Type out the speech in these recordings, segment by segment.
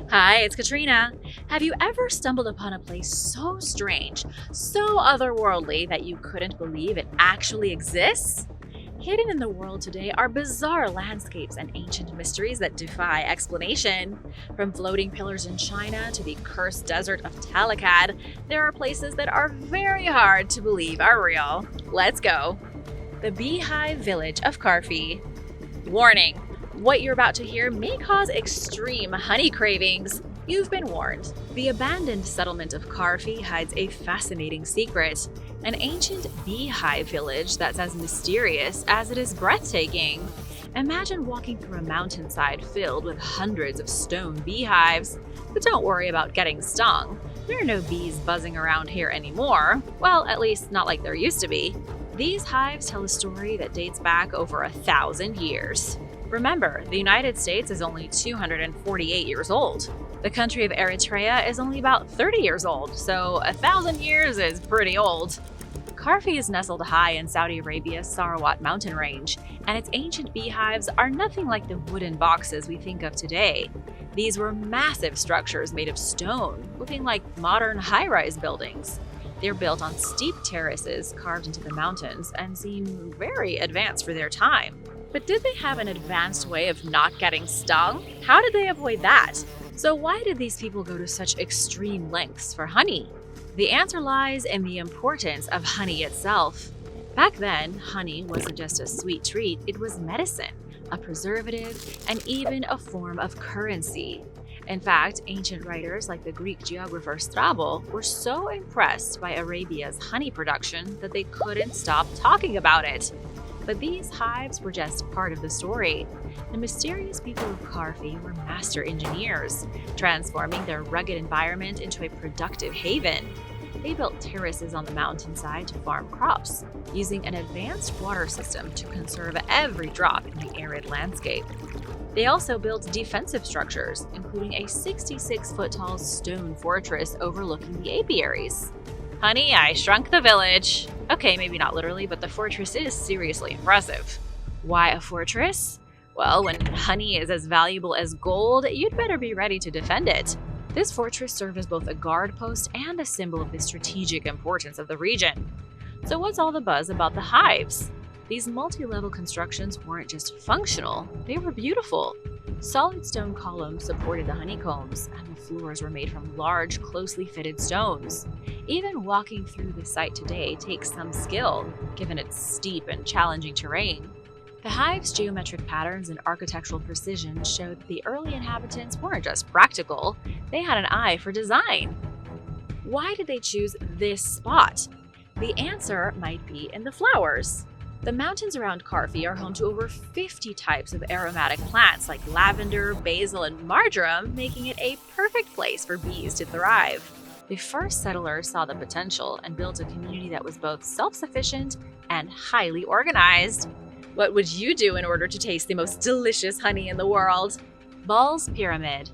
Hi, it's Katrina. Have you ever stumbled upon a place so strange, so otherworldly that you couldn't believe it actually exists? Hidden in the world today are bizarre landscapes and ancient mysteries that defy explanation. From floating pillars in China to the cursed desert of Talakad, there are places that are very hard to believe are real. Let's go. The beehive village of Karfi. Warning. What you're about to hear may cause extreme honey cravings. You've been warned. The abandoned settlement of Karfi hides a fascinating secret, an ancient beehive village that's as mysterious as it is breathtaking. Imagine walking through a mountainside filled with hundreds of stone beehives. But don't worry about getting stung. There are no bees buzzing around here anymore. Well, at least not like there used to be. These hives tell a story that dates back over 1,000 years. Remember, the United States is only 248 years old. The country of Eritrea is only about 30 years old, so 1,000 years is pretty old. Karfi is nestled high in Saudi Arabia's Sarawat mountain range, and its ancient beehives are nothing like the wooden boxes we think of today. These were massive structures made of stone, looking like modern high-rise buildings. They're built on steep terraces carved into the mountains and seem very advanced for their time. But did they have an advanced way of not getting stung? How did they avoid that? So why did these people go to such extreme lengths for honey? The answer lies in the importance of honey itself. Back then, honey wasn't just a sweet treat, it was medicine, a preservative, and even a form of currency. In fact, ancient writers like the Greek geographer Strabo were so impressed by Arabia's honey production that they couldn't stop talking about it. But these hives were just part of the story. The mysterious people of Karfi were master engineers, transforming their rugged environment into a productive haven. They built terraces on the mountainside to farm crops, using an advanced water system to conserve every drop in the arid landscape. They also built defensive structures, including a 66-foot-tall stone fortress overlooking the apiaries. Honey, I shrunk the village. Okay, maybe not literally, but the fortress is seriously impressive. Why a fortress? Well, when honey is as valuable as gold, you'd better be ready to defend it. This fortress served as both a guard post and a symbol of the strategic importance of the region. So what's all the buzz about the hives? These multi-level constructions weren't just functional, they were beautiful. Solid stone columns supported the honeycombs, and the floors were made from large, closely fitted stones. Even walking through the site today takes some skill, given its steep and challenging terrain. The hive's geometric patterns and architectural precision showed that the early inhabitants weren't just practical, they had an eye for design. Why did they choose this spot? The answer might be in the flowers. The mountains around Karfi are home to over 50 types of aromatic plants like lavender, basil, and marjoram, making it a perfect place for bees to thrive. The first settlers saw the potential and built a community that was both self-sufficient and highly organized. What would you do in order to taste the most delicious honey in the world? Ball's Pyramid.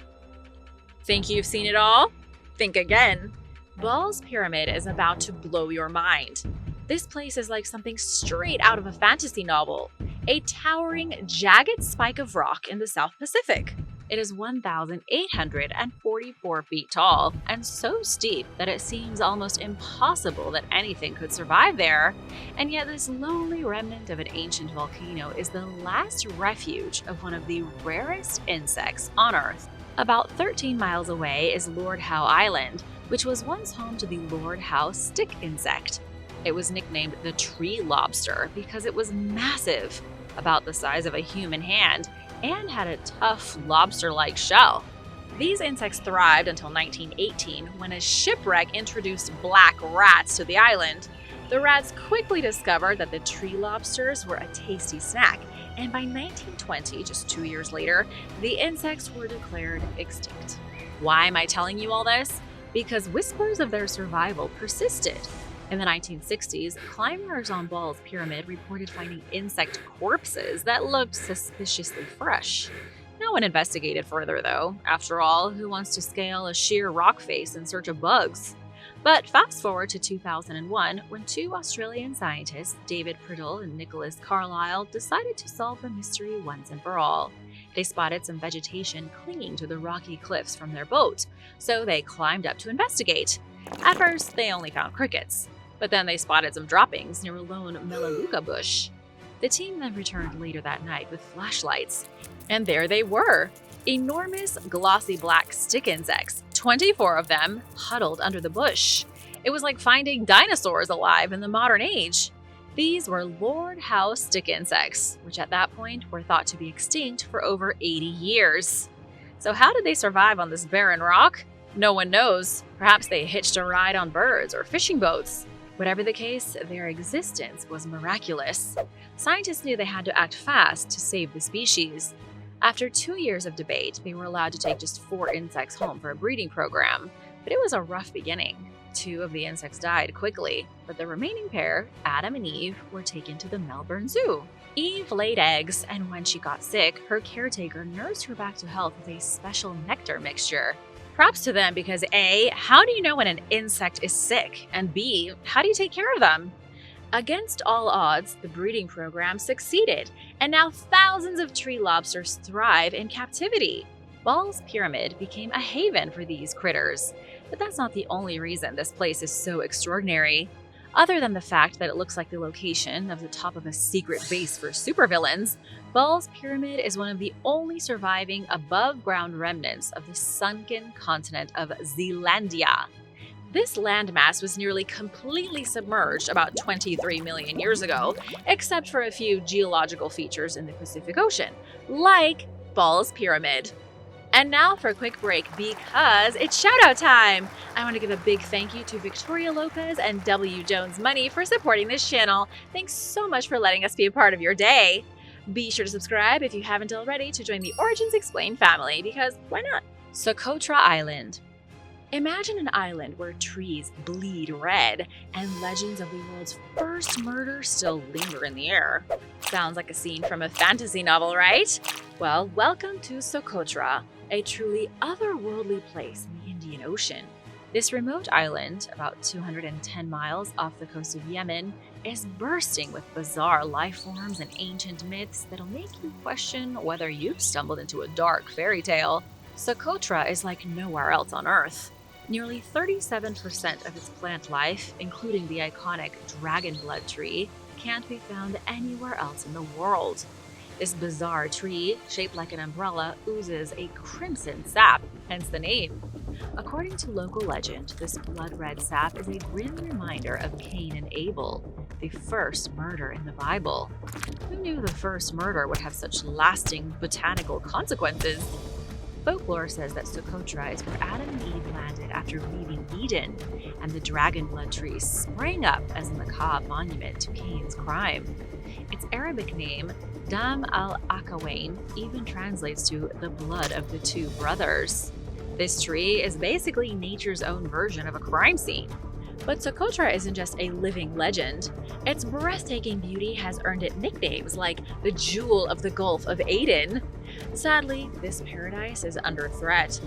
Think you've seen it all? Think again. Ball's Pyramid is about to blow your mind. This place is like something straight out of a fantasy novel, a towering, jagged spike of rock in the South Pacific. It is 1,844 feet tall and so steep that it seems almost impossible that anything could survive there. And yet this lowly remnant of an ancient volcano is the last refuge of one of the rarest insects on Earth. About 13 miles away is Lord Howe Island, which was once home to the Lord Howe stick insect. It was nicknamed the tree lobster because it was massive, about the size of a human hand, and had a tough lobster-like shell. These insects thrived until 1918 when a shipwreck introduced black rats to the island. The rats quickly discovered that the tree lobsters were a tasty snack, and by 1920, just 2 years later, the insects were declared extinct. Why am I telling you all this? Because whispers of their survival persisted. In the 1960s, climbers on Ball's Pyramid reported finding insect corpses that looked suspiciously fresh. No one investigated further, though. After all, who wants to scale a sheer rock face in search of bugs? But fast forward to 2001, when two Australian scientists, David Priddle and Nicholas Carlisle, decided to solve the mystery once and for all. They spotted some vegetation clinging to the rocky cliffs from their boat, so they climbed up to investigate. At first, they only found crickets, but then they spotted some droppings near a lone melaleuca bush. The team then returned later that night with flashlights, and there they were, enormous glossy black stick insects, 24 of them huddled under the bush. It was like finding dinosaurs alive in the modern age. These were Lord Howe stick insects, which at that point were thought to be extinct for over 80 years. So how did they survive on this barren rock? No one knows. Perhaps they hitched a ride on birds or fishing boats. Whatever the case, their existence was miraculous. Scientists knew they had to act fast to save the species. After 2 years of debate, they were allowed to take just 4 insects home for a breeding program, but it was a rough beginning. 2 of the insects died quickly, but the remaining pair, Adam and Eve, were taken to the Melbourne Zoo. Eve laid eggs, and when she got sick, her caretaker nursed her back to health with a special nectar mixture. Props to them because A, how do you know when an insect is sick? And B, how do you take care of them? Against all odds, the breeding program succeeded, and now thousands of tree lobsters thrive in captivity. Ball's Pyramid became a haven for these critters. But that's not the only reason this place is so extraordinary. Other than the fact that it looks like the location of the top of a secret base for supervillains, Ball's Pyramid is one of the only surviving above-ground remnants of the sunken continent of Zealandia. This landmass was nearly completely submerged about 23 million years ago, except for a few geological features in the Pacific Ocean, like Ball's Pyramid. And now for a quick break because it's shout-out time! I want to give a big thank you to Victoria Lopez and W. Jones Money for supporting this channel. Thanks so much for letting us be a part of your day. Be sure to subscribe if you haven't already to join the Origins Explained family, because why not? Socotra Island. Imagine an island where trees bleed red and legends of the world's first murder still linger in the air. Sounds like a scene from a fantasy novel, right? Well, welcome to Socotra, a truly otherworldly place in the Indian Ocean. This remote island, about 210 miles off the coast of Yemen, is bursting with bizarre life forms and ancient myths that'll make you question whether you've stumbled into a dark fairy tale. Socotra is like nowhere else on Earth. Nearly 37% of its plant life, including the iconic dragon blood tree, can't be found anywhere else in the world. This bizarre tree, shaped like an umbrella, oozes a crimson sap, hence the name. According to local legend, this blood-red sap is a grim reminder of Cain and Abel, the first murder in the Bible. Who knew the first murder would have such lasting botanical consequences? Folklore says that Socotra is where Adam and Eve landed after leaving Eden, and the dragon blood tree sprang up as a macabre monument to Cain's crime. Its Arabic name, Dam al-Akawain, even translates to the blood of the two brothers. This tree is basically nature's own version of a crime scene. But Socotra isn't just a living legend. Its breathtaking beauty has earned it nicknames like the Jewel of the Gulf of Aden. Sadly, this paradise is under threat.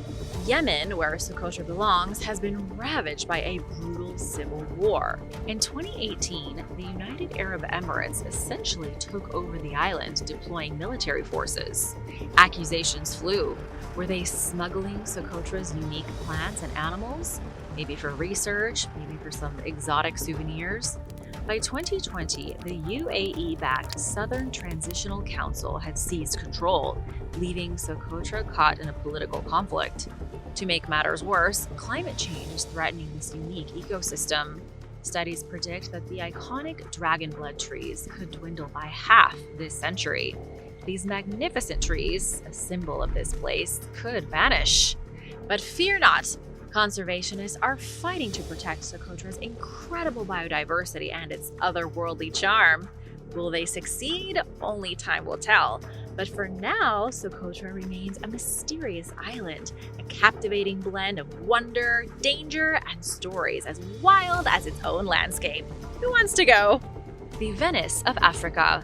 Yemen, where Socotra belongs, has been ravaged by a brutal civil war. In 2018, the United Arab Emirates essentially took over the island, deploying military forces. Accusations flew. Were they smuggling Socotra's unique plants and animals? Maybe for research, maybe for some exotic souvenirs. By 2020, the UAE-backed Southern Transitional Council had seized control, leaving Socotra caught in a political conflict. To make matters worse, climate change is threatening this unique ecosystem. Studies predict that the iconic dragon blood trees could dwindle by half this century. These magnificent trees, a symbol of this place, could vanish. But fear not! Conservationists are fighting to protect Socotra's incredible biodiversity and its otherworldly charm. Will they succeed? Only time will tell. But for now, Socotra remains a mysterious island, a captivating blend of wonder, danger, and stories as wild as its own landscape. Who wants to go? The Venice of Africa.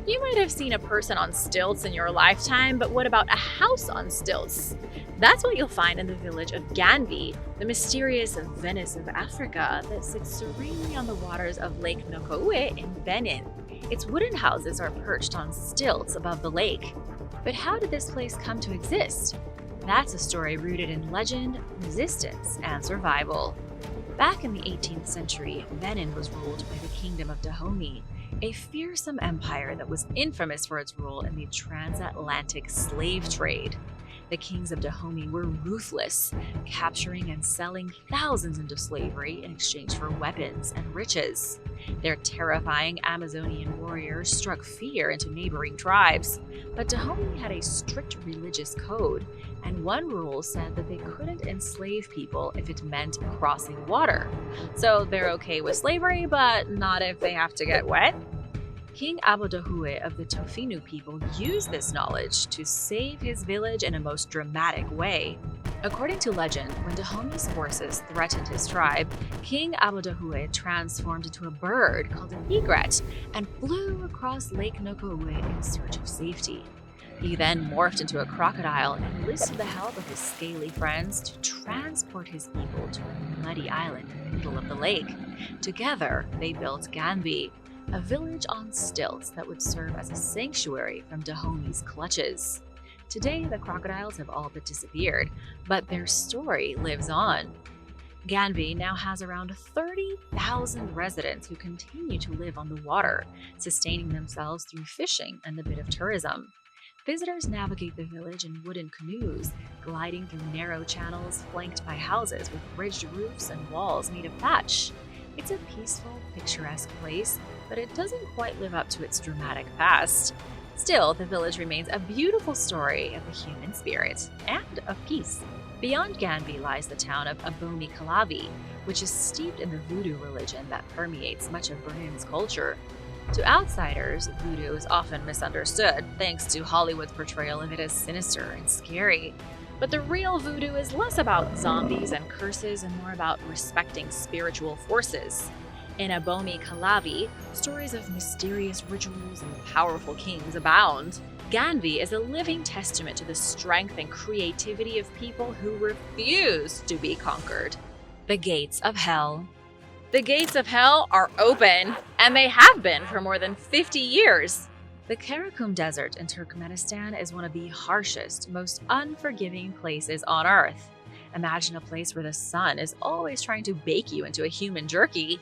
You might have seen a person on stilts in your lifetime, but what about a house on stilts? That's what you'll find in the village of Gandi, the mysterious Venice of Africa that sits serenely on the waters of Lake Lencois in Benin. Its wooden houses are perched on stilts above the lake. But how did this place come to exist? That's a story rooted in legend, resistance, and survival. Back in the 18th century, Benin was ruled by the Kingdom of Dahomey, a fearsome empire that was infamous for its role in the transatlantic slave trade. The kings of Dahomey were ruthless, capturing and selling thousands into slavery in exchange for weapons and riches. Their terrifying Amazonian warriors struck fear into neighboring tribes, but Dahomey had a strict religious code, and one rule said that they couldn't enslave people if it meant crossing water. So they're okay with slavery, but not if they have to get wet. King Abodahue of the Tofinu people used this knowledge to save his village in a most dramatic way. According to legend, when Dahomey's forces threatened his tribe, King Abodahue transformed into a bird called an egret and flew across Lake Nokowe in search of safety. He then morphed into a crocodile and enlisted the help of his scaly friends to transport his people to a muddy island in the middle of the lake. Together, they built Gandi, a village on stilts that would serve as a sanctuary from Dahomey's clutches. Today, the crocodiles have all but disappeared, but their story lives on. Gandi now has around 30,000 residents who continue to live on the water, sustaining themselves through fishing and a bit of tourism. Visitors navigate the village in wooden canoes, gliding through narrow channels flanked by houses with ridged roofs and walls made of thatch. It's a peaceful, picturesque place, but it doesn't quite live up to its dramatic past. Still, the village remains a beautiful story of the human spirit and of peace. Beyond Gandi lies the town of Abomi Kalavi, which is steeped in the voodoo religion that permeates much of Benin's culture. To outsiders, voodoo is often misunderstood, thanks to Hollywood's portrayal of it as sinister and scary. But the real voodoo is less about zombies and curses and more about respecting spiritual forces. In Abomi Kalavi, stories of mysterious rituals and powerful kings abound. Gandi is a living testament to the strength and creativity of people who refuse to be conquered. The Gates of Hell. The gates of hell are open, and they have been for more than 50 years. The Karakum Desert in Turkmenistan is one of the harshest, most unforgiving places on Earth. Imagine a place where the sun is always trying to bake you into a human jerky.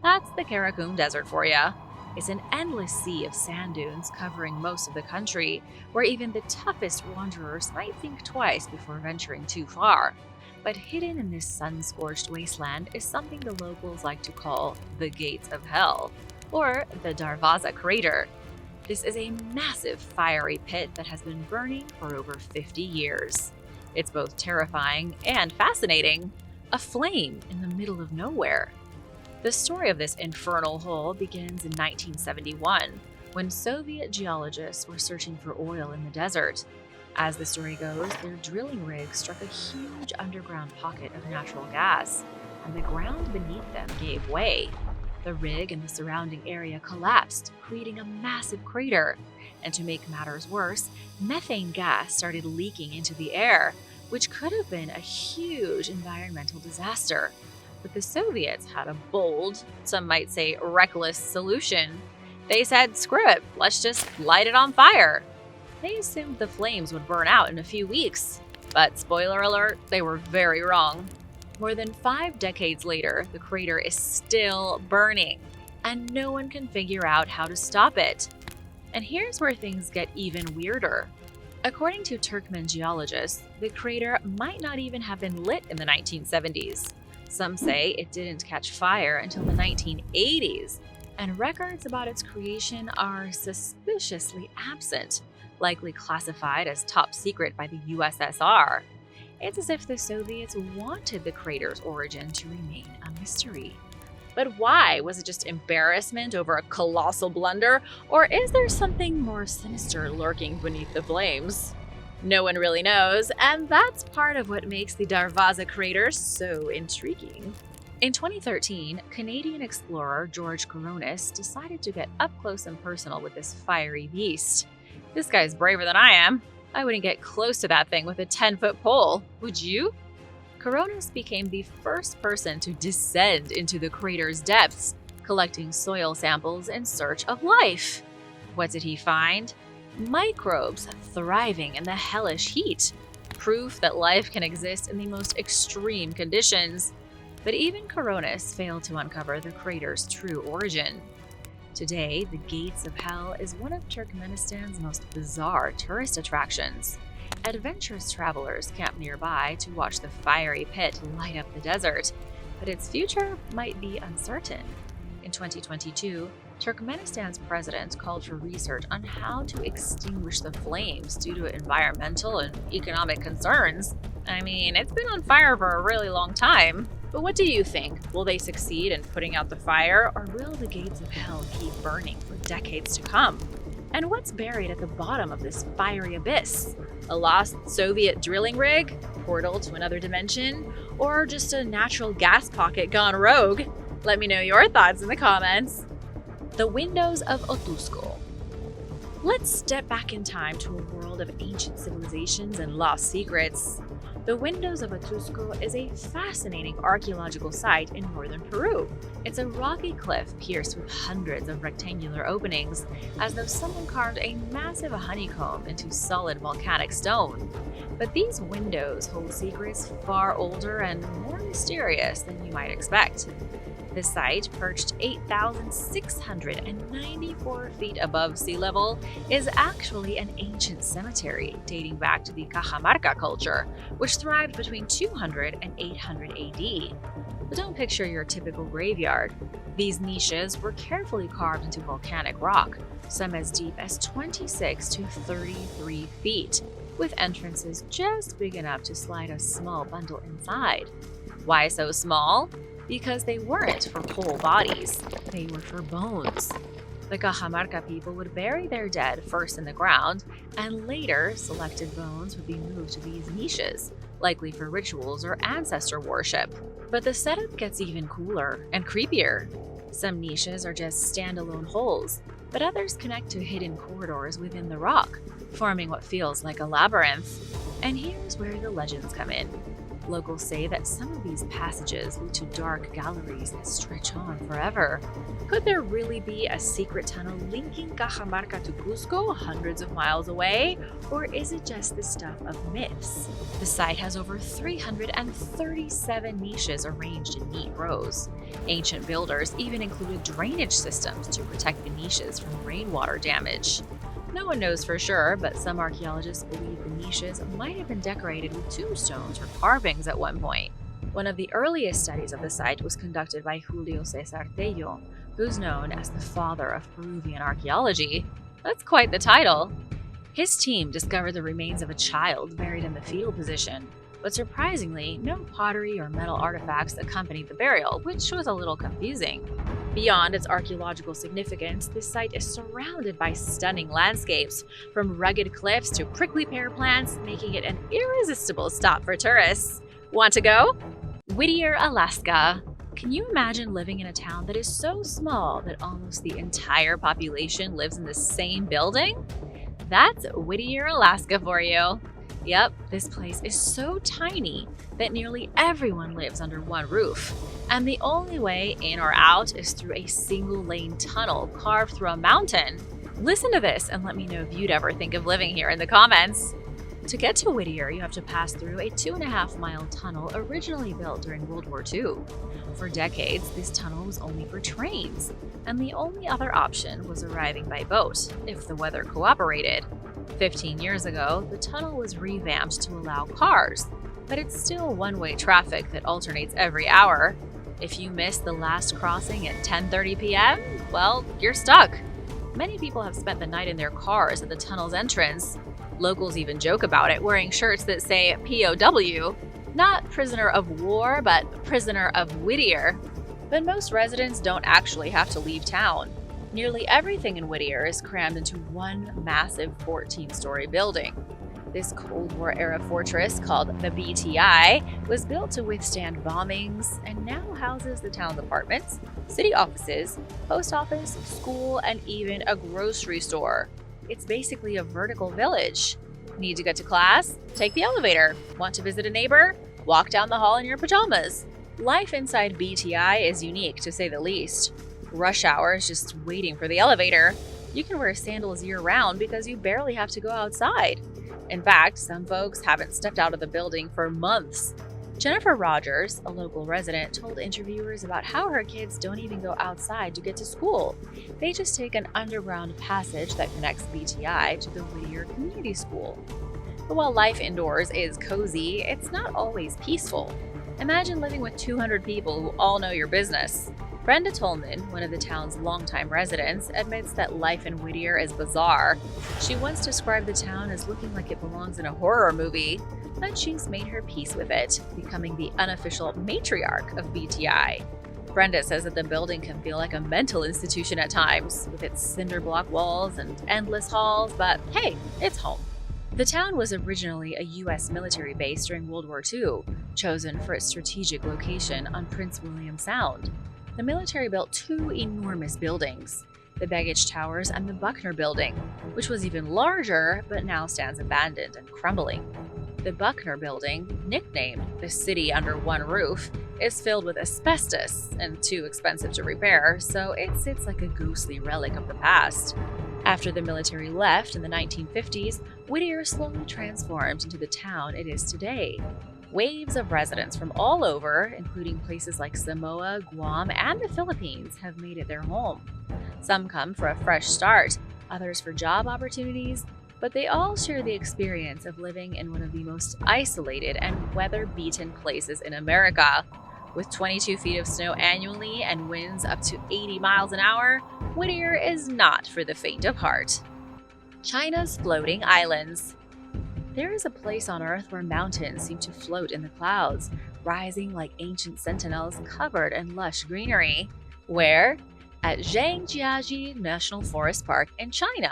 That's the Karakum Desert for ya. It's an endless sea of sand dunes covering most of the country, where even the toughest wanderers might think twice before venturing too far. But hidden in this sun-scorched wasteland is something the locals like to call the Gates of Hell, or the Darvaza Crater. This is a massive fiery pit that has been burning for over 50 years. It's both terrifying and fascinating, a flame in the middle of nowhere. The story of this infernal hole begins in 1971, when Soviet geologists were searching for oil in the desert. As the story goes, their drilling rig struck a huge underground pocket of natural gas, and the ground beneath them gave way. The rig and the surrounding area collapsed, creating a massive crater. And to make matters worse, methane gas started leaking into the air, which could have been a huge environmental disaster. But the Soviets had a bold, some might say reckless solution. They said, screw it, let's just light it on fire. They assumed the flames would burn out in a few weeks. But spoiler alert, they were very wrong. More than 5 decades later, the crater is still burning, and no one can figure out how to stop it. And here's where things get even weirder. According to Turkmen geologists, the crater might not even have been lit in the 1970s. Some say it didn't catch fire until the 1980s, and records about its creation are suspiciously absent, likely classified as top secret by the USSR. It's as if the Soviets wanted the crater's origin to remain a mystery. But why? Was it just embarrassment over a colossal blunder, or is there something more sinister lurking beneath the flames? No one really knows, and that's part of what makes the Darvaza crater so intriguing. In 2013, Canadian explorer George Coronis decided to get up close and personal with this fiery beast. This guy's braver than I am. I wouldn't get close to that thing with a 10-foot pole, would you? Coronis became the first person to descend into the crater's depths, collecting soil samples in search of life. What did he find? Microbes thriving in the hellish heat. Proof that life can exist in the most extreme conditions. But even Coronis failed to uncover the crater's true origin. Today, the Gates of Hell is one of Turkmenistan's most bizarre tourist attractions. Adventurous travelers camp nearby to watch the fiery pit light up the desert, but its future might be uncertain. In 2022, Turkmenistan's president called for research on how to extinguish the flames due to environmental and economic concerns. I mean, it's been on fire for a really long time. But what do you think? Will they succeed in putting out the fire, or will the gates of hell keep burning for decades to come? And what's buried at the bottom of this fiery abyss? A lost Soviet drilling rig? Portal to another dimension? Or just a natural gas pocket gone rogue? Let me know your thoughts in the comments. The windows of Otuzco. Let's step back in time to a world of ancient civilizations and lost secrets. The Windows of Otuzco is a fascinating archaeological site in northern Peru. It's a rocky cliff pierced with hundreds of rectangular openings, as though someone carved a massive honeycomb into solid volcanic stone. But these windows hold secrets far older and more mysterious than you might expect. The site, perched 8,694 feet above sea level, is actually an ancient cemetery dating back to the Cajamarca culture, which thrived between 200 and 800 AD. But don't picture your typical graveyard. These niches were carefully carved into volcanic rock, some as deep as 26 to 33 feet, with entrances just big enough to slide a small bundle inside. Why so small? Because they weren't for whole bodies, they were for bones. The Cajamarca people would bury their dead first in the ground, and later selected bones would be moved to these niches, likely for rituals or ancestor worship. But the setup gets even cooler and creepier. Some niches are just standalone holes, but others connect to hidden corridors within the rock, forming what feels like a labyrinth. And here's where the legends come in. Locals say that some of these passages lead to dark galleries that stretch on forever. Could there really be a secret tunnel linking Cajamarca to Cusco hundreds of miles away? Or is it just the stuff of myths? The site has over 337 niches arranged in neat rows. Ancient builders even included drainage systems to protect the niches from rainwater damage. No one knows for sure, but some archaeologists believe the niches might have been decorated with tombstones or carvings at one point. One of the earliest studies of the site was conducted by Julio Cesar Tello, who's known as the father of Peruvian archaeology. That's quite the title. His team discovered the remains of a child buried in the fetal position, but surprisingly, no pottery or metal artifacts accompanied the burial, which was a little confusing. Beyond its archaeological significance, this site is surrounded by stunning landscapes, from rugged cliffs to prickly pear plants, making it an irresistible stop for tourists. Want to go? Whittier, Alaska. Can you imagine living in a town that is so small that almost the entire population lives in the same building? That's Whittier, Alaska for you. Yep, this place is so tiny that nearly everyone lives under one roof, and the only way in or out is through a single-lane tunnel carved through a mountain. Listen to this and let me know if you'd ever think of living here in the comments. To get to Whittier, you have to pass through a 2.5-mile tunnel originally built during World War II. For decades, this tunnel was only for trains, and the only other option was arriving by boat, if the weather cooperated. 15 years ago, the tunnel was revamped to allow cars, but it's still one-way traffic that alternates every hour. If you miss the last crossing at 10:30 p.m., well, you're stuck. Many people have spent the night in their cars at the tunnel's entrance. Locals even joke about it, wearing shirts that say POW, not prisoner of war, but prisoner of Whittier. But most residents don't actually have to leave town. Nearly everything in Whittier is crammed into one massive 14-story building. This Cold War-era fortress, called the BTI, was built to withstand bombings and now houses the town's apartments, city offices, post office, school, and even a grocery store. It's basically a vertical village. Need to get to class? Take the elevator. Want to visit a neighbor? Walk down the hall in your pajamas. Life inside BTI is unique, to say the least. Rush hour is just waiting for the elevator. You can wear sandals year-round because you barely have to go outside. In fact, some folks haven't stepped out of the building for months. Jennifer Rogers, a local resident, told interviewers about how her kids don't even go outside to get to school. They just take an underground passage that connects BTI to the Whittier Community School. But while life indoors is cozy, it's not always peaceful. Imagine living with 200 people who all know your business. Brenda Tolman, one of the town's longtime residents, admits that life in Whittier is bizarre. She once described the town as looking like it belongs in a horror movie, but she's made her peace with it, becoming the unofficial matriarch of BTI. Brenda says that the building can feel like a mental institution at times, with its cinder block walls and endless halls, but hey, it's home. The town was originally a U.S. military base during World War II, chosen for its strategic location on Prince William Sound. The military built two enormous buildings, the Baggage Towers and the Buckner Building, which was even larger but now stands abandoned and crumbling. The Buckner Building, nicknamed the City Under One Roof, is filled with asbestos and too expensive to repair, so it sits like a ghostly relic of the past. After the military left in the 1950s, Whittier slowly transformed into the town it is today. Waves of residents from all over, including places like Samoa, Guam, and the Philippines, have made it their home. Some come for a fresh start, others for job opportunities, but they all share the experience of living in one of the most isolated and weather-beaten places in America. With 22 feet of snow annually and winds up to 80 miles an hour, Whittier is not for the faint of heart. China's floating islands. There is a place on Earth where mountains seem to float in the clouds, rising like ancient sentinels covered in lush greenery. Where? At Zhangjiajie National Forest Park in China.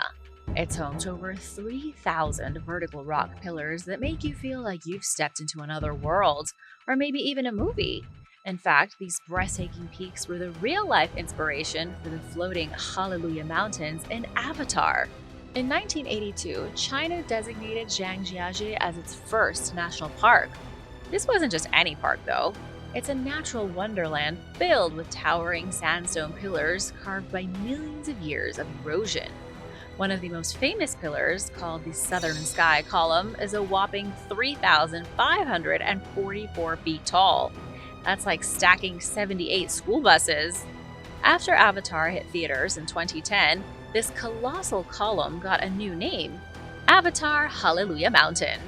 It's home to over 3,000 vertical rock pillars that make you feel like you've stepped into another world, or maybe even a movie. In fact, these breathtaking peaks were the real-life inspiration for the floating Hallelujah Mountains in Avatar. In 1982, China designated Zhangjiajie as its first national park. This wasn't just any park, though. It's a natural wonderland filled with towering sandstone pillars carved by millions of years of erosion. One of the most famous pillars, called the Southern Sky Column, is a whopping 3,544 feet tall. That's like stacking 78 school buses. After Avatar hit theaters in 2010, this colossal column got a new name, Avatar Hallelujah Mountain.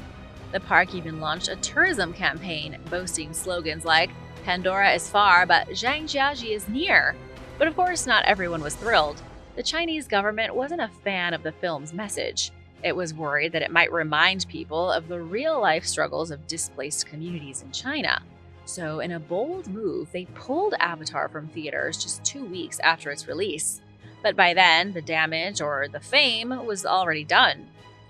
The park even launched a tourism campaign boasting slogans like, "Pandora is far, but Zhangjiajie is near." But of course, not everyone was thrilled. The Chinese government wasn't a fan of the film's message. It was worried that it might remind people of the real-life struggles of displaced communities in China. So in a bold move, they pulled Avatar from theaters just 2 weeks after its release. But by then, the damage, or the fame, was already done.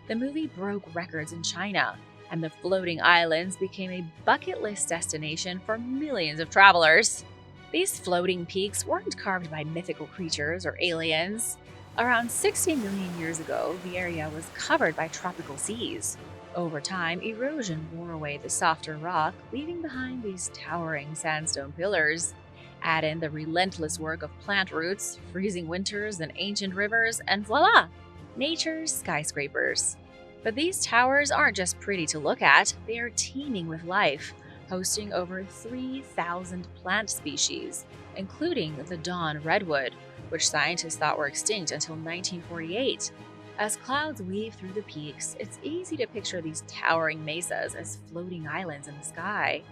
The movie broke records in China, and the floating islands became a bucket list destination for millions of travelers. These floating peaks weren't carved by mythical creatures or aliens. Around 60 million years ago, the area was covered by tropical seas. Over time, erosion wore away the softer rock, leaving behind these towering sandstone pillars. Add in the relentless work of plant roots, freezing winters, and ancient rivers, and voila! Nature's skyscrapers. But these towers aren't just pretty to look at, they are teeming with life, hosting over 3,000 plant species, including the dawn redwood, which scientists thought were extinct until 1948. As clouds weave through the peaks, it's easy to picture these towering mesas as floating islands in the sky.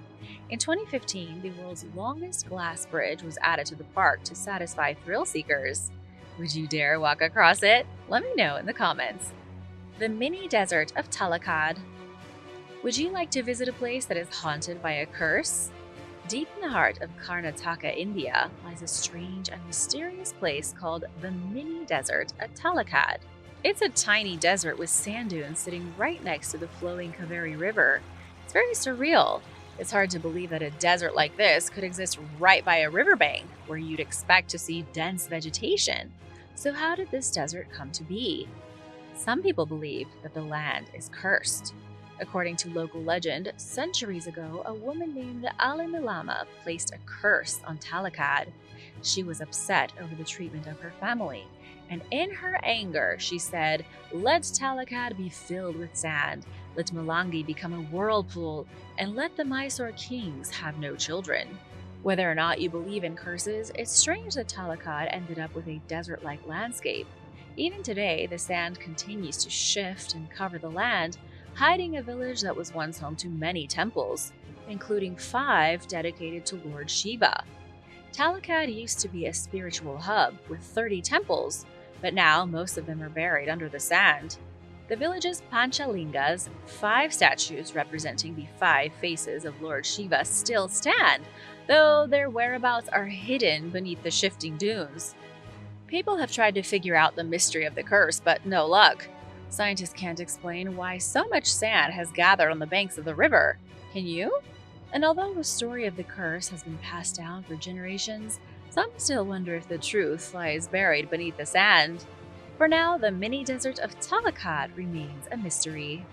In 2015, the world's longest glass bridge was added to the park to satisfy thrill seekers. Would you dare walk across it? Let me know in the comments. The mini desert of Talakad. Would you like to visit a place that is haunted by a curse? Deep in the heart of Karnataka, India, lies a strange and mysterious place called the mini desert at Talakad. It's a tiny desert with sand dunes sitting right next to the flowing Kaveri River. It's very surreal. It's hard to believe that a desert like this could exist right by a riverbank, where you'd expect to see dense vegetation. So how did this desert come to be? Some people believe that the land is cursed. According to local legend, centuries ago, a woman named Alimilama placed a curse on Talakad. She was upset over the treatment of her family, And in her anger, she said, "Let Talakad be filled with sand, let Malangi become a whirlpool, and let the Mysore kings have no children." Whether or not you believe in curses, it's strange that Talakad ended up with a desert-like landscape. Even today, the sand continues to shift and cover the land, hiding a village that was once home to many temples, including 5 dedicated to Lord Shiva. Talakad used to be a spiritual hub with 30 temples, but now most of them are buried under the sand. The village's Panchalingas, 5 statues representing the 5 faces of Lord Shiva, still stand, though their whereabouts are hidden beneath the shifting dunes. People have tried to figure out the mystery of the curse, but no luck. Scientists can't explain why so much sand has gathered on the banks of the river. Can you? And although the story of the curse has been passed down for generations, some still wonder if the truth lies buried beneath the sand. For now, the mini desert of Talakad remains a mystery.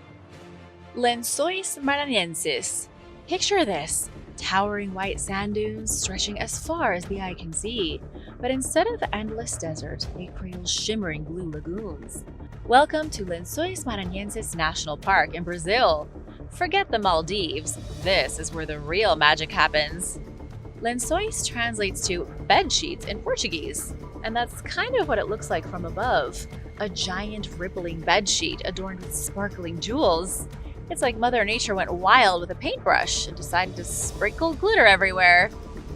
Lencois Maranhenses. Picture this: towering white sand dunes stretching as far as the eye can see, but instead of endless desert, they cradle shimmering blue lagoons. Welcome to Lencois Maranhenses National Park in Brazil. Forget the Maldives, this is where the real magic happens. Lençóis translates to bed sheets in Portuguese, and that's kind of what it looks like from above. A giant rippling bed sheet adorned with sparkling jewels. It's like Mother Nature went wild with a paintbrush and decided to sprinkle glitter everywhere.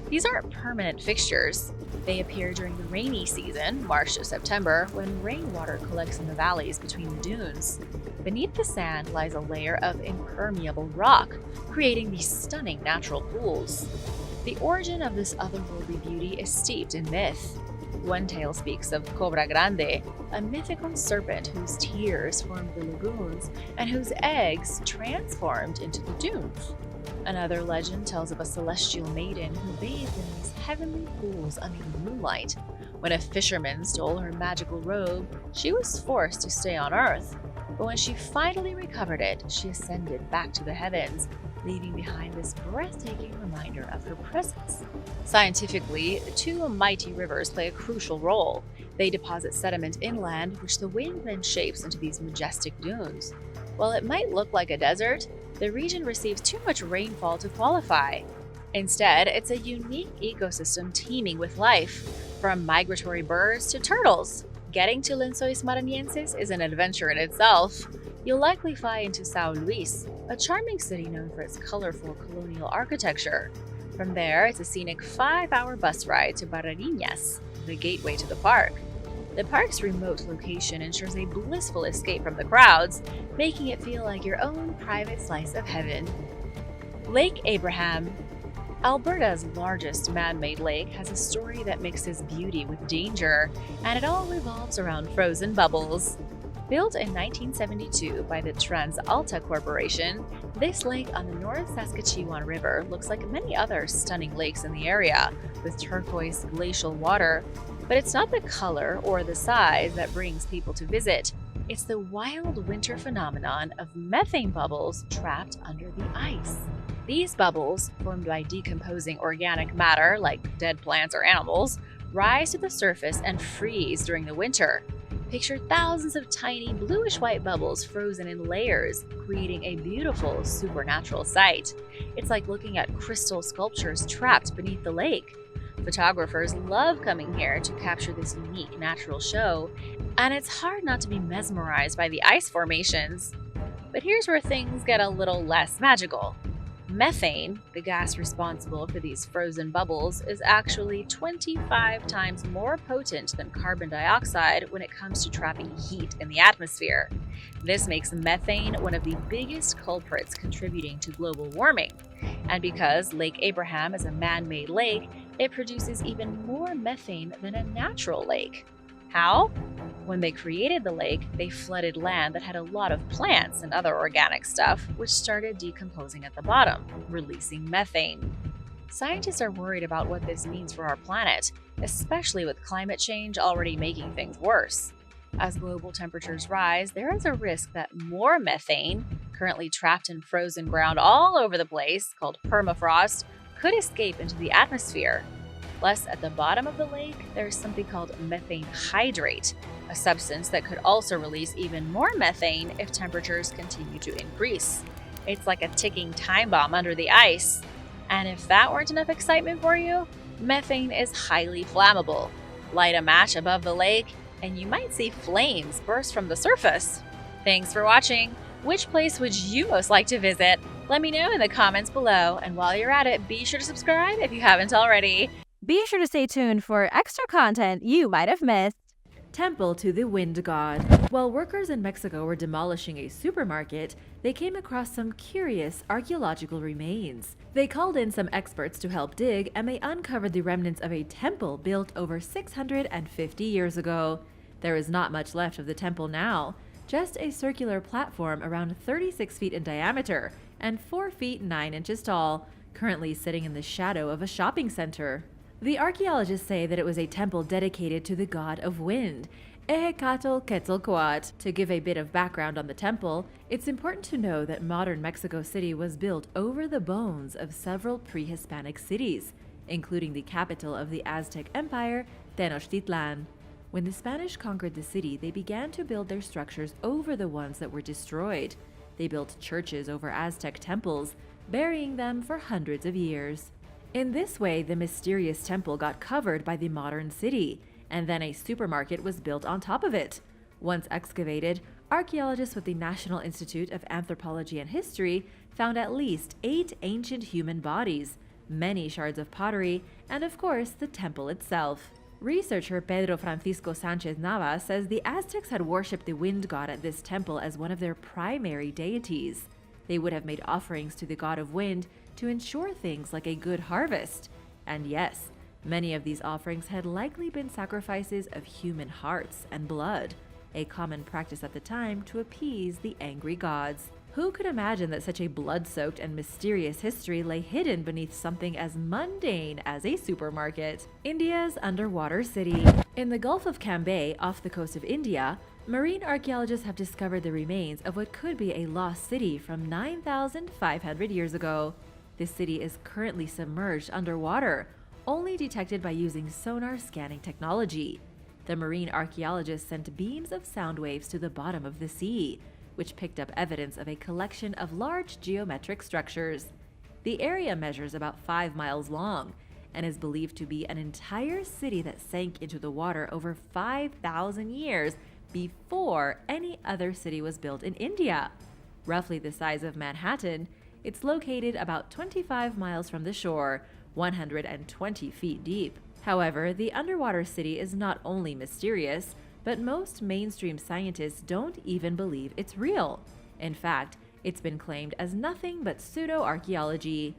These aren't permanent fixtures. They appear during the rainy season, March to September, when rainwater collects in the valleys between the dunes. Beneath the sand lies a layer of impermeable rock, creating these stunning natural pools. The origin of this otherworldly beauty is steeped in myth. One tale speaks of Cobra Grande, a mythical serpent whose tears formed the lagoons and whose eggs transformed into the dunes. Another legend tells of a celestial maiden who bathed in these heavenly pools under the moonlight. When a fisherman stole her magical robe, she was forced to stay on Earth. But when she finally recovered it, she ascended back to the heavens, leaving behind this breathtaking reminder of her presence. Scientifically, 2 mighty rivers play a crucial role. They deposit sediment inland, which the wind then shapes into these majestic dunes. While it might look like a desert, the region receives too much rainfall to qualify. Instead, it's a unique ecosystem teeming with life, from migratory birds to turtles. Getting to Lençóis Maranhenses is an adventure in itself. You'll likely fly into São Luís, a charming city known for its colorful colonial architecture. From there, it's a scenic 5-hour bus ride to Barreirinhas, the gateway to the park. The park's remote location ensures a blissful escape from the crowds, making it feel like your own private slice of heaven. Lake Abraham. Alberta's largest man-made lake has a story that mixes beauty with danger, and it all revolves around frozen bubbles. Built in 1972 by the TransAlta Corporation, this lake on the North Saskatchewan River looks like many other stunning lakes in the area, with turquoise glacial water. But it's not the color or the size that brings people to visit. It's the wild winter phenomenon of methane bubbles trapped under the ice. These bubbles, formed by decomposing organic matter like dead plants or animals, rise to the surface and freeze during the winter. Picture thousands of tiny bluish-white bubbles frozen in layers, creating a beautiful supernatural sight. It's like looking at crystal sculptures trapped beneath the lake. Photographers love coming here to capture this unique natural show, and it's hard not to be mesmerized by the ice formations. But here's where things get a little less magical. Methane, the gas responsible for these frozen bubbles, is actually 25 times more potent than carbon dioxide when it comes to trapping heat in the atmosphere. This makes methane one of the biggest culprits contributing to global warming. And because Lake Abraham is a man-made lake, it produces even more methane than a natural lake. How? When they created the lake, they flooded land that had a lot of plants and other organic stuff, which started decomposing at the bottom, releasing methane. Scientists are worried about what this means for our planet, especially with climate change already making things worse. As global temperatures rise, there is a risk that more methane, currently trapped in frozen ground all over the place, called permafrost, could escape into the atmosphere. Plus, at the bottom of the lake, there's something called methane hydrate, a substance that could also release even more methane if temperatures continue to increase. It's like a ticking time bomb under the ice. And if that weren't enough excitement for you, methane is highly flammable. Light a match above the lake, and you might see flames burst from the surface. Thanks for watching! Which place would you most like to visit? Let me know in the comments below, and while you're at it, be sure to subscribe if you haven't already. Be sure to stay tuned for extra content you might have missed. Temple to the Wind God. While workers in Mexico were demolishing a supermarket, they came across some curious archaeological remains. They called in some experts to help dig, and they uncovered the remnants of a temple built over 650 years ago. There is not much left of the temple now, just a circular platform around 36 feet in diameter and 4 feet 9 inches tall, currently sitting in the shadow of a shopping center. The archaeologists say that it was a temple dedicated to the god of wind, Quetzalcoatl. To give a bit of background on the temple, it's important to know that modern Mexico City was built over the bones of several pre-Hispanic cities, including the capital of the Aztec Empire, Tenochtitlan. When the Spanish conquered the city, they began to build their structures over the ones that were destroyed. They built churches over Aztec temples, burying them for hundreds of years. In this way, the mysterious temple got covered by the modern city, and then a supermarket was built on top of it. Once excavated, archaeologists with the National Institute of Anthropology and History found at least 8 ancient human bodies, many shards of pottery, and of course, the temple itself. Researcher Pedro Francisco Sanchez Nava says the Aztecs had worshipped the wind god at this temple as one of their primary deities. They would have made offerings to the god of wind to ensure things like a good harvest. And yes, many of these offerings had likely been sacrifices of human hearts and blood, a common practice at the time to appease the angry gods. Who could imagine that such a blood-soaked and mysterious history lay hidden beneath something as mundane as a supermarket? India's underwater city. In the Gulf of Cambay, off the coast of India, marine archaeologists have discovered the remains of what could be a lost city from 9,500 years ago. This city is currently submerged underwater, only detected by using sonar scanning technology. The marine archaeologists sent beams of sound waves to the bottom of the sea, which picked up evidence of a collection of large geometric structures. The area measures about 5 miles long and is believed to be an entire city that sank into the water over 5,000 years before any other city was built in India. Roughly the size of Manhattan, it's located about 25 miles from the shore, 120 feet deep. However, the underwater city is not only mysterious, but most mainstream scientists don't even believe it's real. In fact, it's been claimed as nothing but pseudo-archaeology.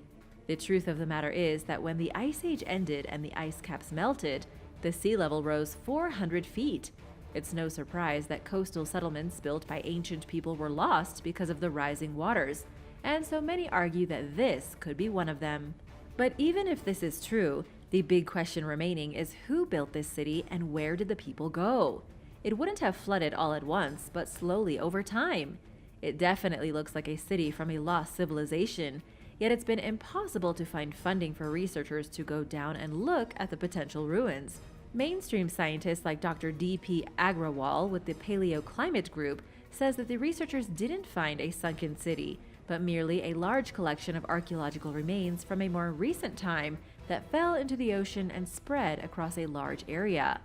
The truth of the matter is that when the Ice Age ended and the ice caps melted, the sea level rose 400 feet. It's no surprise that coastal settlements built by ancient people were lost because of the rising waters, and so many argue that this could be one of them. But even if this is true, the big question remaining is who built this city and where did the people go? It wouldn't have flooded all at once, but slowly over time. It definitely looks like a city from a lost civilization, yet it's been impossible to find funding for researchers to go down and look at the potential ruins. Mainstream scientists like Dr. D.P. Agrawal with the Paleoclimate Group says that the researchers didn't find a sunken city, but merely a large collection of archaeological remains from a more recent time that fell into the ocean and spread across a large area.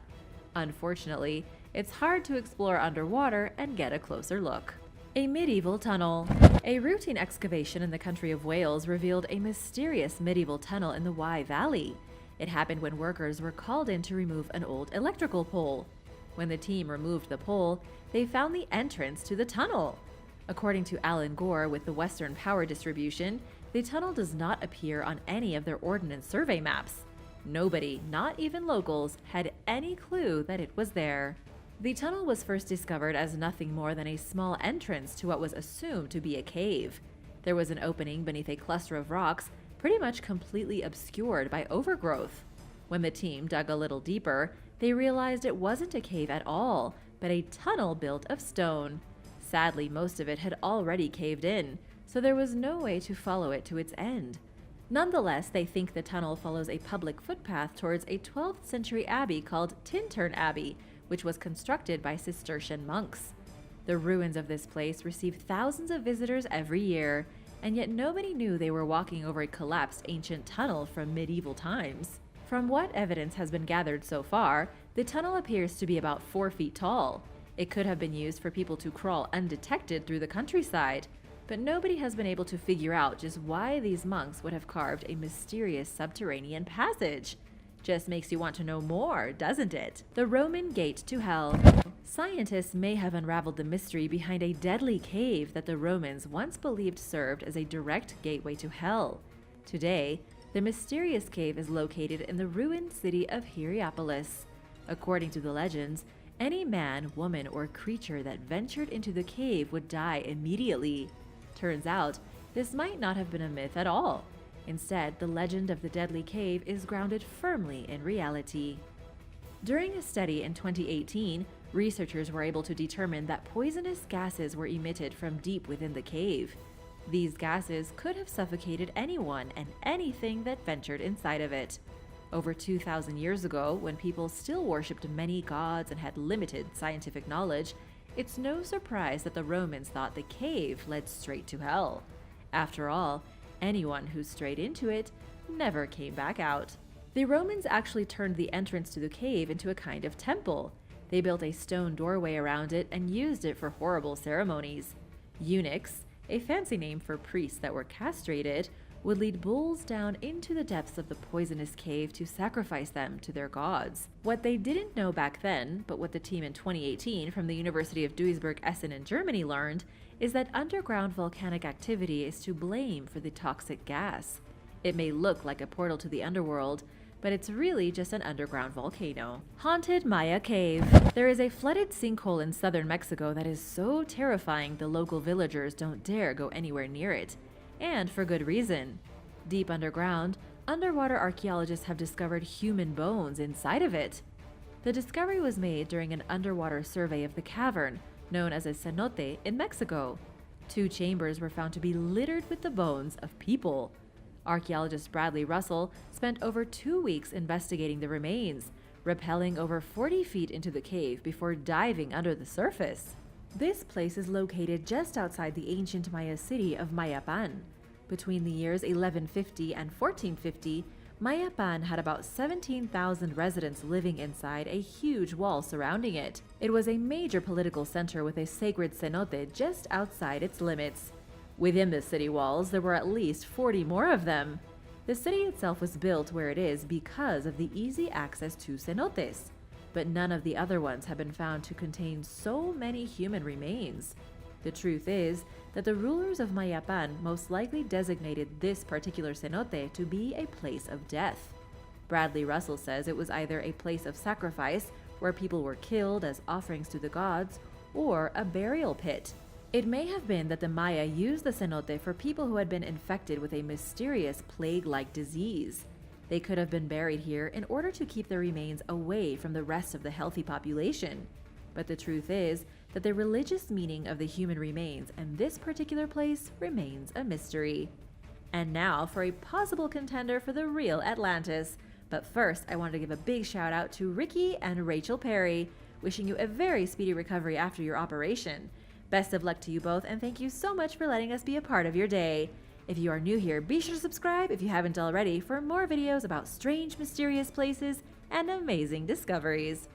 Unfortunately, it's hard to explore underwater and get a closer look. A medieval tunnel. A routine excavation in the country of Wales revealed a mysterious medieval tunnel in the Wye Valley. It happened when workers were called in to remove an old electrical pole. When the team removed the pole, they found the entrance to the tunnel. According to Alan Gore with the Western Power Distribution, the tunnel does not appear on any of their Ordnance Survey maps. Nobody, not even locals, had any clue that it was there. The tunnel was first discovered as nothing more than a small entrance to what was assumed to be a cave. There was an opening beneath a cluster of rocks, pretty much completely obscured by overgrowth. When the team dug a little deeper, they realized it wasn't a cave at all, but a tunnel built of stone. Sadly, most of it had already caved in, so there was no way to follow it to its end. Nonetheless, they think the tunnel follows a public footpath towards a 12th century abbey called Tintern Abbey, which was constructed by Cistercian monks. The ruins of this place receive thousands of visitors every year, and yet nobody knew they were walking over a collapsed ancient tunnel from medieval times. From what evidence has been gathered so far, the tunnel appears to be about 4 feet tall. It could have been used for people to crawl undetected through the countryside, but nobody has been able to figure out just why these monks would have carved a mysterious subterranean passage. Just makes you want to know more, doesn't it? The Roman Gate to Hell. Scientists may have unraveled the mystery behind a deadly cave that the Romans once believed served as a direct gateway to hell. Today, the mysterious cave is located in the ruined city of Hierapolis. According to the legends, any man, woman, or creature that ventured into the cave would die immediately. Turns out, this might not have been a myth at all. Instead, the legend of the deadly cave is grounded firmly in reality. During a study in 2018, researchers were able to determine that poisonous gases were emitted from deep within the cave. These gases could have suffocated anyone and anything that ventured inside of it. Over 2,000 years ago, when people still worshipped many gods and had limited scientific knowledge, it's no surprise that the Romans thought the cave led straight to hell. After all, anyone who strayed into it never came back out. The Romans actually turned the entrance to the cave into a kind of temple. They built a stone doorway around it and used it for horrible ceremonies. Eunuchs, a fancy name for priests that were castrated, would lead bulls down into the depths of the poisonous cave to sacrifice them to their gods. What they didn't know back then, but what the team in 2018 from the University of Duisburg-Essen in Germany learned, is that underground volcanic activity is to blame for the toxic gas. It may look like a portal to the underworld, but it's really just an underground volcano. Haunted Maya Cave. There is a flooded sinkhole in southern Mexico that is so terrifying the local villagers don't dare go anywhere near it. And for good reason. Deep underground, underwater archaeologists have discovered human bones inside of it. The discovery was made during an underwater survey of the cavern, known as a cenote in Mexico. 2 chambers were found to be littered with the bones of people. Archaeologist Bradley Russell spent over 2 weeks investigating the remains, rappelling over 40 feet into the cave before diving under the surface. This place is located just outside the ancient Maya city of Mayapan. Between the years 1150 and 1450, Mayapan had about 17,000 residents living inside a huge wall surrounding it. It was a major political center with a sacred cenote just outside its limits. Within the city walls, there were at least 40 more of them. The city itself was built where it is because of the easy access to cenotes, but none of the other ones have been found to contain so many human remains. The truth is that the rulers of Mayapan most likely designated this particular cenote to be a place of death. Bradley Russell says it was either a place of sacrifice, where people were killed as offerings to the gods, or a burial pit. It may have been that the Maya used the cenote for people who had been infected with a mysterious plague-like disease. They could have been buried here in order to keep their remains away from the rest of the healthy population. But the truth is that the religious meaning of the human remains in this particular place remains a mystery. And now for a possible contender for the real Atlantis. But first, I wanted to give a big shout out to Ricky and Rachel Perry, wishing you a very speedy recovery after your operation. Best of luck to you both, and thank you so much for letting us be a part of your day. If you are new here, be sure to subscribe if you haven't already for more videos about strange, mysterious places and amazing discoveries.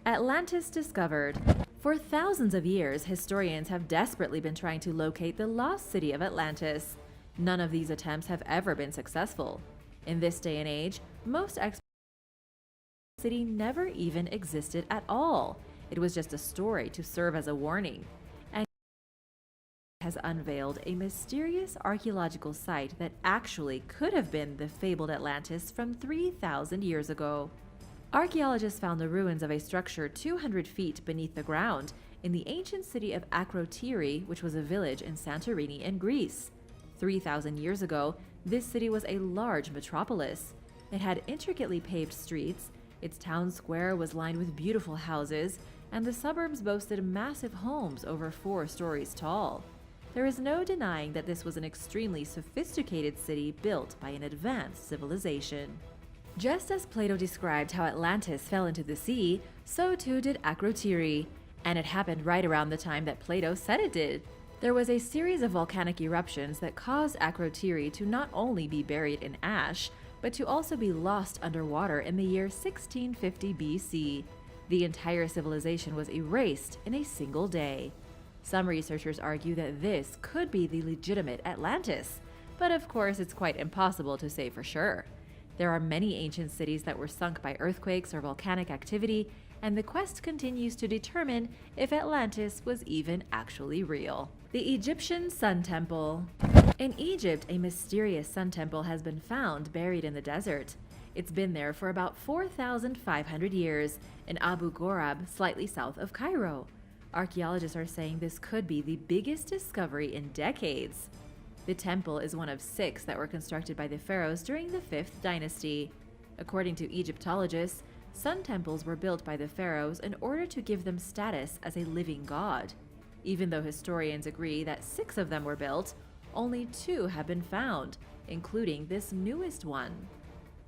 Atlantis discovered. For thousands of years, historians have desperately been trying to locate the lost city of Atlantis. None of these attempts have ever been successful. In this day and age, most experts say the city never even existed at all. It was just a story to serve as a warning. And has unveiled a mysterious archaeological site that actually could have been the fabled Atlantis from 3,000 years ago. Archaeologists found the ruins of a structure 200 feet beneath the ground in the ancient city of Akrotiri, which was a village in Santorini in Greece. 3,000 years ago, this city was a large metropolis. It had intricately paved streets, its town square was lined with beautiful houses, and the suburbs boasted massive homes over 4 stories tall. there is no denying that this was an extremely sophisticated city built by an advanced civilization. Just as Plato described how Atlantis fell into the sea, so too did Akrotiri, and it happened right around the time that Plato said it did. There was a series of volcanic eruptions that caused Akrotiri to not only be buried in ash, but to also be lost underwater in the year 1650 BC. The entire civilization was erased in a single day. Some researchers argue that this could be the legitimate Atlantis, but of course it's quite impossible to say for sure. There are many ancient cities that were sunk by earthquakes or volcanic activity, and the quest continues to determine if Atlantis was even actually real. The Egyptian Sun Temple. In Egypt, a mysterious sun temple has been found buried in the desert. It's been there for about 4,500 years in Abu Ghorab, slightly south of Cairo. Archaeologists are saying this could be the biggest discovery in decades. The temple is one of 6 that were constructed by the pharaohs during the 5th dynasty. According to Egyptologists, sun temples were built by the pharaohs in order to give them status as a living god. Even though historians agree that 6 of them were built, only 2 have been found, including this newest one.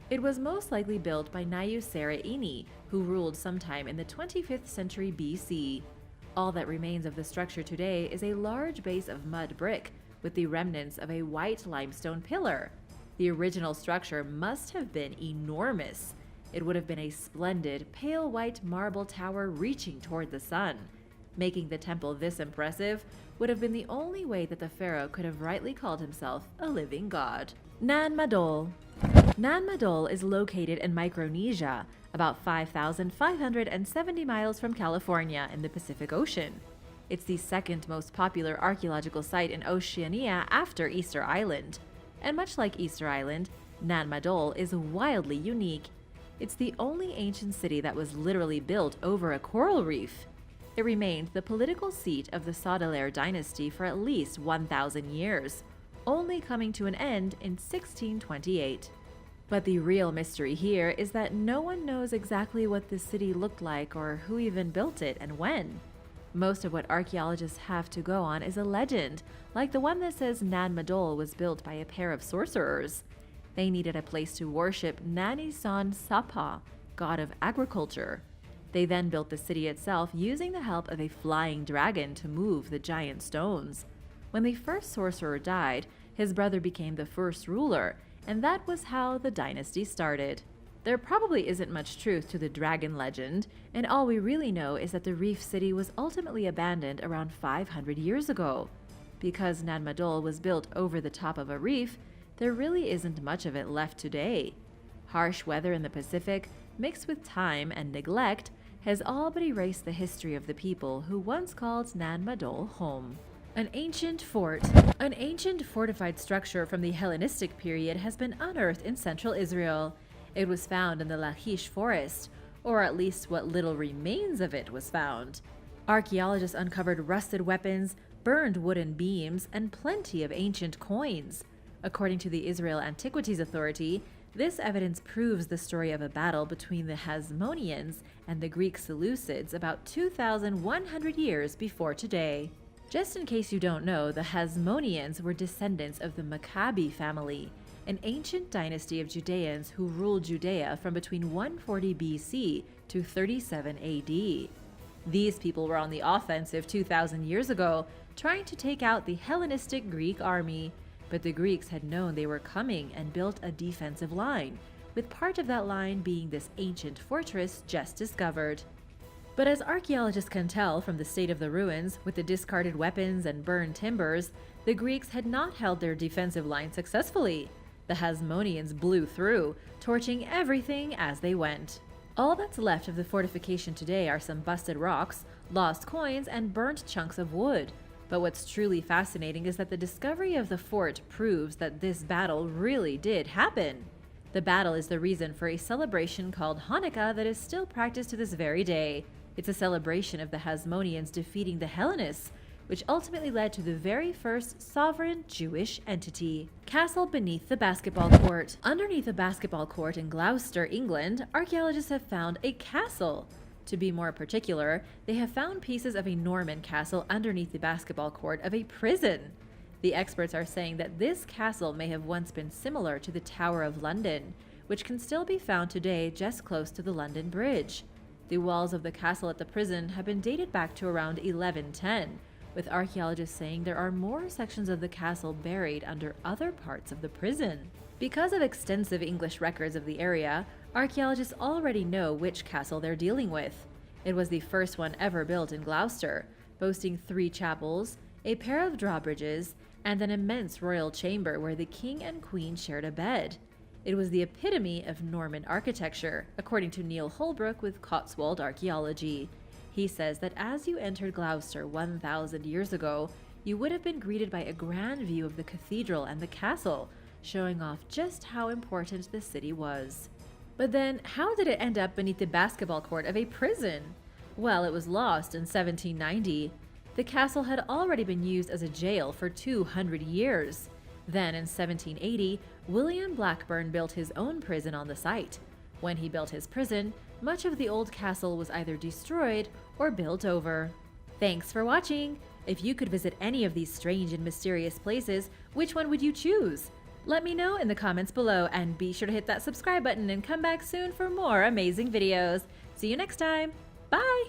It was most likely built by Nayusera Ini, who ruled sometime in the 25th century BC. All that remains of the structure today is a large base of mud brick, with the remnants of a white limestone pillar. The original structure must have been enormous. It would have been a splendid, pale white marble tower reaching toward the sun. Making the temple this impressive would have been the only way that the pharaoh could have rightly called himself a living god. Nan Madol. Nan Madol is located in Micronesia, about 5,570 miles from California in the Pacific Ocean. It's the second most popular archaeological site in Oceania after Easter Island. And much like Easter Island, Nan Madol is wildly unique. It's the only ancient city that was literally built over a coral reef. It remained the political seat of the Baudelaire dynasty for at least 1,000 years, only coming to an end in 1628. But the real mystery here is that no one knows exactly what this city looked like or who even built it and when. Most of what archaeologists have to go on is a legend, like the one that says Nan Madol was built by a pair of sorcerers. They needed a place to worship Nani-san Sapa, god of agriculture. They then built the city itself using the help of a flying dragon to move the giant stones. When the first sorcerer died, his brother became the first ruler, and that was how the dynasty started. There probably isn't much truth to the dragon legend, and all we really know is that the reef city was ultimately abandoned around 500 years ago. Because Nan Madol was built over the top of a reef, there really isn't much of it left today. Harsh weather in the Pacific, mixed with time and neglect, has all but erased the history of the people who once called Nan Madol home. An ancient fort. An ancient fortified structure from the Hellenistic period has been unearthed in central Israel. It was found in the Lachish forest, or at least what little remains of it was found. Archaeologists uncovered rusted weapons, burned wooden beams, and plenty of ancient coins. According to the Israel Antiquities Authority, this evidence proves the story of a battle between the Hasmoneans and the Greek Seleucids about 2,100 years before today. Just in case you don't know, the Hasmoneans were descendants of the Maccabi family, an ancient dynasty of Judeans who ruled Judea from between 140 BC to 37 AD. These people were on the offensive 2,000 years ago, trying to take out the Hellenistic Greek army. But the Greeks had known they were coming and built a defensive line, with part of that line being this ancient fortress just discovered. But as archaeologists can tell from the state of the ruins, with the discarded weapons and burned timbers, the Greeks had not held their defensive line successfully. The Hasmoneans blew through, torching everything as they went. All that's left of the fortification today are some busted rocks, lost coins, and burnt chunks of wood. But what's truly fascinating is that the discovery of the fort proves that this battle really did happen. The battle is the reason for a celebration called Hanukkah that is still practiced to this very day. It's a celebration of the Hasmoneans defeating the Hellenists, which ultimately led to the very first sovereign Jewish entity. Castle beneath the basketball court. Underneath a basketball court in Gloucester, England, archaeologists have found a castle. To be more particular, they have found pieces of a Norman castle underneath the basketball court of a prison. The experts are saying that this castle may have once been similar to the Tower of London, which can still be found today just close to the London Bridge. The walls of the castle at the prison have been dated back to around 1110, with archaeologists saying there are more sections of the castle buried under other parts of the prison. Because of extensive English records of the area, archaeologists already know which castle they're dealing with. It was the first one ever built in Gloucester, boasting 3 chapels, a pair of drawbridges, and an immense royal chamber where the king and queen shared a bed. It was the epitome of Norman architecture, according to Neil Holbrook with Cotswold Archaeology. He says that as you entered Gloucester 1,000 years ago, you would have been greeted by a grand view of the cathedral and the castle, showing off just how important the city was. But then, how did it end up beneath the basketball court of a prison? Well, it was lost in 1790. The castle had already been used as a jail for 200 years. Then, in 1780, William Blackburn built his own prison on the site. When he built his prison, much of the old castle was either destroyed or built over. Thanks for watching! If you could visit any of these strange and mysterious places, which one would you choose? Let me know in the comments below, and be sure to hit that subscribe button and come back soon for more amazing videos. See you next time. Bye!